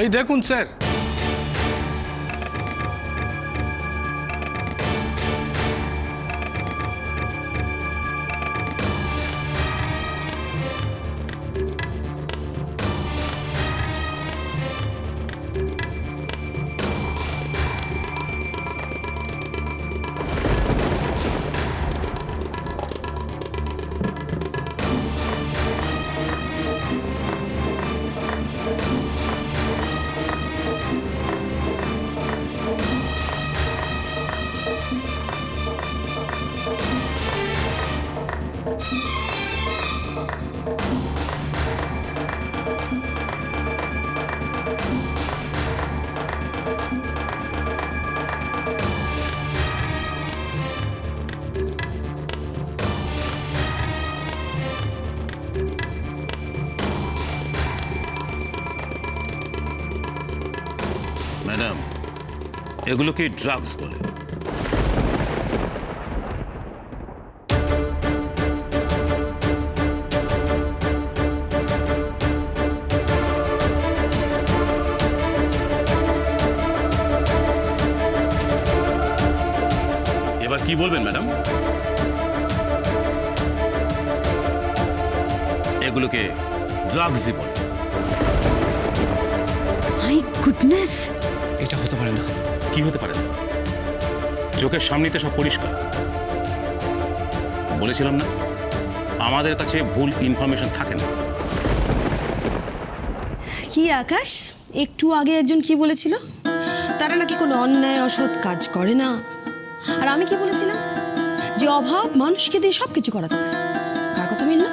এই দেখুন sir, madam, এগুলোকে ড্রাগস বলে। এবার কি বলবেন ম্যাডাম? এগুলোকে ড্রাগসই বলে। মাই গুডনেস, এটা হতে পারে না। কি হতে পারে না? চোখের সামনেতে সব পরিষ্কার। বলেছিলাম না, আমাদের কাছে ভুল ইনফরমেশন থাকে না। কি আকাশ, একটু আগে একজন কি বলেছিল? তারা নাকি কোনো অন্যায় অসৎ কাজ করে না। আর আমি কি বলেছিলাম? যে অভাব মানুষকে দিয়ে সব কিছু করাতে পারে। কার কথা মিলল?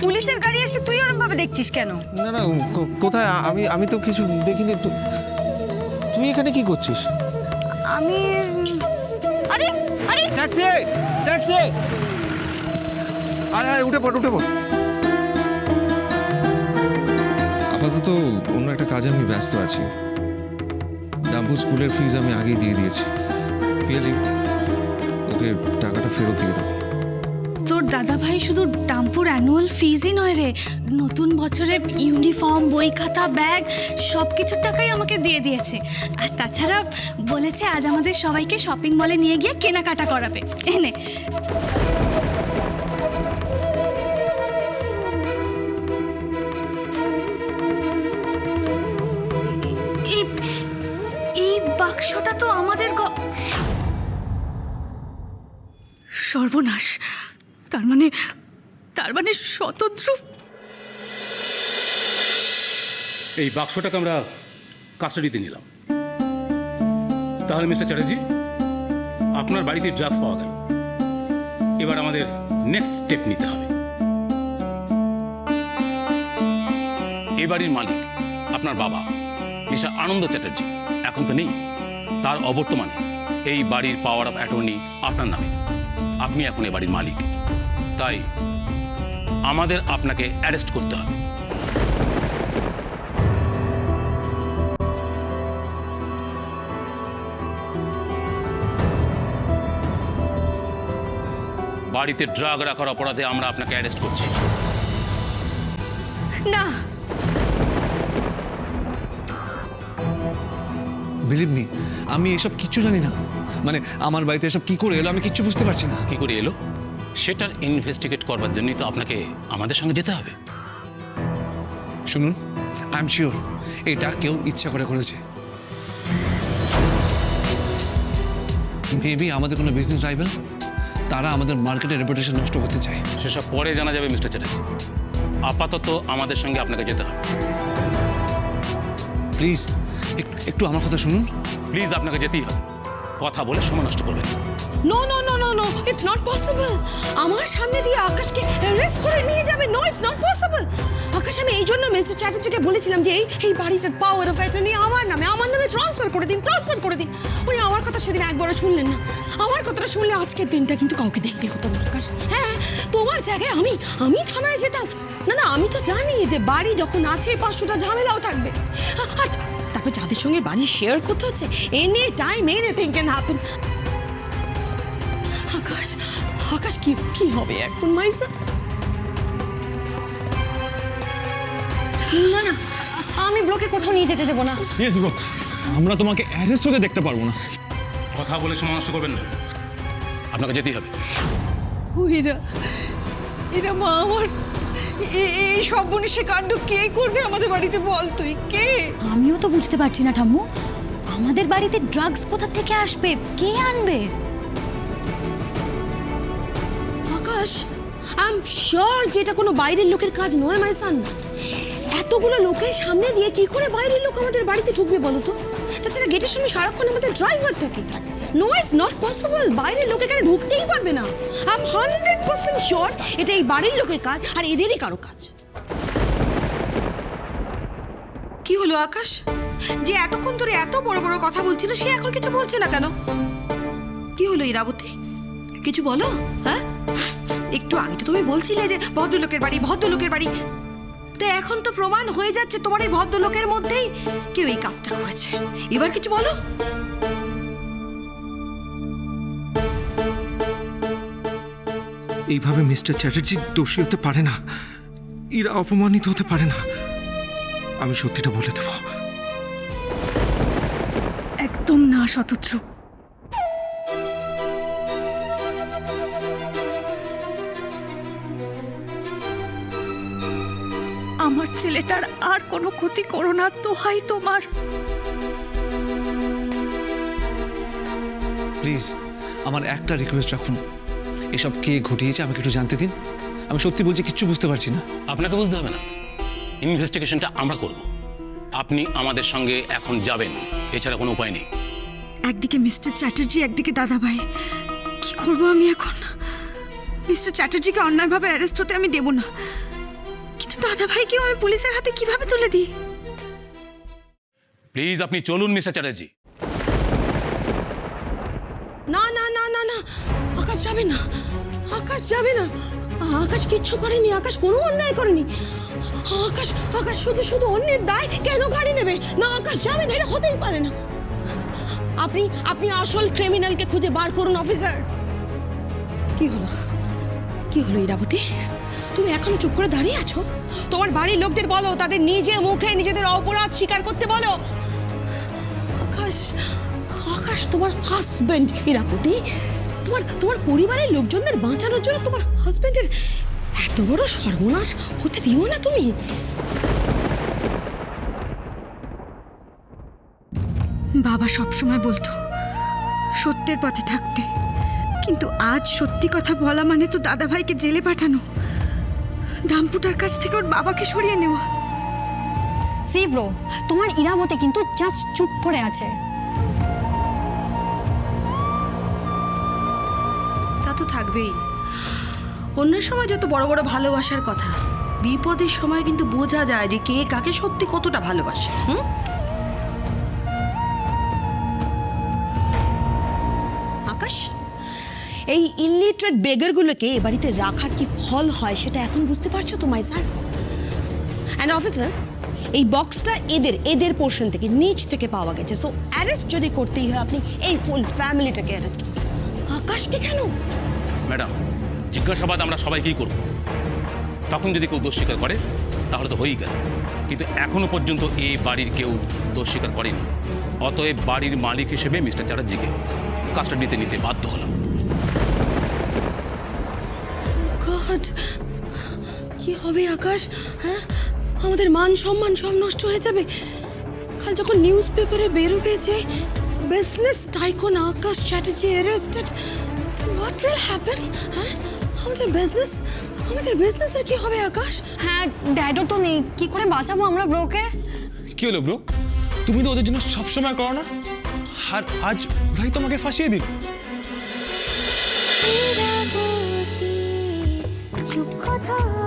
পুলিশের গাড়ি এসে তুই ওরকম ভাবে দেখছিস কেন? না না, কোথায়? আমি তো কিছু দেখিনি। তুই এখানে কি করছিস? আমি আরে আরে ট্যাক্সি, ট্যাক্সি! আরে উঠে পড়, উঠে পড়। আপাতত অন্য একটা কাজে আমি ব্যস্ত আছি। ডাম্পু স্কুলের ফিজ আমি আগেই দিয়ে দিয়েছি। রিয়েলি ওকে টাকাটা ফেরত দিয়ে দাও। তোর দাদা ভাই শুধু ডাম্পুর অ্যানুয়াল ফিজই নয় রে, নতুন বছরে ইউনিফর্ম, বই খাতা, ব্যাগ সব কিছুর টাকাই আমাকে দিয়ে দিয়েছে। আর তাছাড়া বলেছে আজ আমাদের সবাইকে শপিং মলে নিয়ে গিয়ে কেনাকাটা করাবে। এনে এই বাক্সটা তো আমাদের সর্বনাশ। তার মানে শতদ্রু। এই বাক্সটাকে আমরা কাস্টাডিতে নিলাম। তাহলে মিস্টার চ্যাটার্জি, আপনার বাড়িতে ড্রাগস পাওয়া গেল। এবার আমাদের নেক্সট স্টেপ নিতে হবে। এই বাড়ির মালিক আপনার বাবা মিস্টার আনন্দ চ্যাটার্জি এখন তো নেই। তার অবর্তমানে এই বাড়ির পাওয়ার অফ অ্যাটর্নি আপনার নামে। আপনি এখন এই বাড়ির মালিক, তাই আমাদের আপনাকে অ্যারেস্ট করতে হবে। বাড়িতে ড্রাগ রাখার অপরাধে আমরা আপনাকে অ্যারেস্ট করছি। না, বিলিভ মি, আমি এসব কিচ্ছু জানি না। মানে আমার বাড়িতে এসব কি করে এলো আমি কিচ্ছু বুঝতে পারছি না। কি করে এলো সেটার ইনভেস্টিগেট করবার জন্যই তো আপনাকে আমাদের সঙ্গে যেতে হবে। শুনুন, আই এম শিওর এটা কেউ ইচ্ছা করে করেছে। মেবি আমাদের কোনো বিজনেস রাইভাল, তারা আমাদের মার্কেটের রেপুটেশন নষ্ট করতে চায়। সেসব পরে জানা যাবে মিস্টার চ্যাটার্জি। আপাতত আমাদের সঙ্গে আপনাকে যেতে হবে। প্লিজ একটু আমার কথা শুনুন। প্লিজ, আপনাকে যেতেই হবে। কথা বলে সময় নষ্ট করবেন না। No no no no no it's not possible. আমার সামনে দিয়ে আকাশকে অ্যারেস্ট করে নিয়ে যাবে? No it's not possible. Akash, আমি এই জন্য মিস্টার চ্যাটার্জিকে বলেছিলাম যে এই বাড়িটার পাওয়ার অফ অ্যাটর্নি আমার নামে ট্রান্সফার করে দিন। উনি আমার কথা সেদিন একবারও শুনলেন না। আমার কথাটা শুনলে আজকের দিনটা কিন্তু কাউকে দেখতে হতো না আকাশ। হ্যাঁ, তোমার জায়গায় আমি থানায় যেতাম। না, আমি তো জানি যে বাড়ি যখন আছে 500টা ঝামেলাও থাকবে। আর তারপর যাদের সঙ্গে বাড়ি শেয়ার করতে হচ্ছে, any time anything can happen. Akash কি হবে এখন মাইসা? না না, আমি ব্রোকে কোথাও নিয়ে যেতে দেবো না। ইয়েস ব্রো, আমরা তোমাকে অ্যারেস্ট হতে দেখতে পারবো না। কথা বলে সময় নষ্ট করবেন না, আপনাকে যেতেই হবে। এরা মা আমার, এই সর্বনেশে কাণ্ড কে করবে আমাদের বাড়িতে বল তুই? কে? আমিও তো বুঝতে পারছি না ঠাম্মু, আমাদের বাড়িতে ড্রাগস কোথা থেকে আসবে, কে আনবে? আকাশ, আই এম শিওর যে এটা কোনো বাইরের লোকের কাজ নয় মাই সান। এতগুলো লোকের সামনে দিয়ে কি করে বাইরের লোক আমাদের বাড়িতে ঢুকবে বলো তো? তাছাড়া গেটের সামনে সারাক্ষণ আমাদের ড্রাইভার থাকে। No, it's not possible. বাইরের লোক এখানে ঢুকতেই পারবে না। আই এম 100% শিওর এটা এই বাড়ির লোকের কাজ আর এদেরই কারো কাজ। কি হলো আকাশ? যে এতক্ষণ ধরে এত বড় বড় কথা বলছিল সে এখন কিছু বলছে না কেন? কি হলো ইরাবতী? কিছু বলো। হ্যাঁ, একটু আগে তো তুমি বলছিলে যে ভদ্রলোকের বাড়ি। তো এখন তো প্রমাণ হয়ে যাচ্ছে তোমার এই ভদ্রলোকের মধ্যেই কেউ এই কাজটা করেছে। এবার কিছু বলো। এইভাবে মিস্টার চ্যাটার্জি দোষী হতে পারে না, এরা অপমানিত হতে পারে না। আমি সত্যিটা বলে দেব। একদম না শতদ্রু। আমার ছেলেটার আর কোনো ক্ষতি করো না, দোহাই তোমার। প্লিজ আমার একটা রিকোয়েস্ট রাখুন, এসব কে ঘটিয়েছে আমাকে একটু জানতে দিন। আমি সত্যি বলছি, কিচ্ছু বুঝতে পারছি না। আপনাকে বুঝতে হবে না, ইনভেস্টিগেশনটা আমরা করব। আপনি আমাদের সঙ্গে এখন যাবেন, এছাড়া কোনো উপায় নেই। একদিকে মিস্টার চ্যাটার্জি, একদিকে দাদাভাই, কি করব আমি এখন? মিস্টার চ্যাটার্জিকে অন্যায়ভাবে অ্যারেস্ট হতে আমি দেব না, কিন্তু দাদাভাইকেও আমি পুলিশের হাতে কিভাবে তুলে দিই? প্লিজ আপনি চলুন মিস্টার চ্যাটার্জি। না না না না না, আকাশ যাবে না। আকাশ কিচ্ছু করেনি। আকাশ কোনো অন্যায় করেনি। আকাশ শুধু অন্যের দায় কেন ঘাড়ে নেবে? না, আকাশ যাবে না, এটা হতেই পারে না। আপনি আসল ক্রিমিনালকে খুঁজে বার করুন অফিসার। কি হলো ইরাবতী? তুমি এখনো চুপ করে দাঁড়িয়ে আছো? তোমার বাড়ির লোকদের বলো, তাদের নিজে মুখে নিজেদের অপরাধ স্বীকার করতে বলো। আকাশ তোমার হাজবেন্ড ইরাবতী। তোমার পরিবারের লোকজনদের বাঁচানোর জন্য তোমার হাজবেন্ডের এত বড় সর্বনাশ হতে দিও না তুমি। বাবা সবসময় বলতো সত্যের পথে থাকতে, কিন্তু আজ সত্যি কথা বলা মানে তো দাদাভাইকে জেলে পাঠানো, ডাম্পুটার কাছ থেকে ওর বাবাকে সরিয়ে নেওয়া। সি ব্রো, তোমার ইরাবতী কিন্তু জাস্ট চুপ করে আছে। তা তো থাকবেই। অন্য সময় যত বড় বড় ভালোবাসার কথা, বিপদের সময় কিন্তু বোঝা যায় যে কে কাকে সত্যি কতটা ভালোবাসে। আকাশ, এই ইলিটারেট বেগারগুলোকে এ বাড়িতে রাখার কি ফল হয় সেটা এখন বুঝতে পারছো তো মাই সান? অ্যান্ড অফিসার, এই বক্সটা এদের পোর্শন থেকে নিচ থেকে পাওয়া গেছে। সো অ্যারেস্ট যদি করতেই হয় আপনি এই ফুল ফ্যামিলিটাকে অ্যারেস্ট করুন। আকাশকে কেন? ম্যাডাম, জিজ্ঞাসাবাদ আমরা সবাইকেই করব। তখন যদি কেউ দোষ স্বীকার করে তাহলে তো হয়েই গেল, কিন্তু এখনো পর্যন্ত এই বাড়ির কেউ দোষ স্বীকার করেনি। অতএব বাড়ির মালিক হিসেবে মিস্টার চ্যাটার্জিকে কাস্টাডিতে নিতে বাধ্য হলাম। গড, কি হবে আকাশ? হ্যাঁ, আমাদের মান সম্মান সব নষ্ট হয়ে যাবে। কাল যখন নিউজ পেপারে বেরোবে যে business tycoon Akash Chatterjee arrested, what will happen? হ্যাঁ, আমাদের বিজনেসের কি হবে আকাশ? হ্যাঁ, ড্যাডও তো নেই, কি করে বাঁচাবো আমরা ব্রোকে? কি হলো ব্রো, তুমি তো ওদের জন্য সবসময় করো না, আর আজ ওরাই তোমাকে ফাঁসিয়ে দিল। চুপ কথা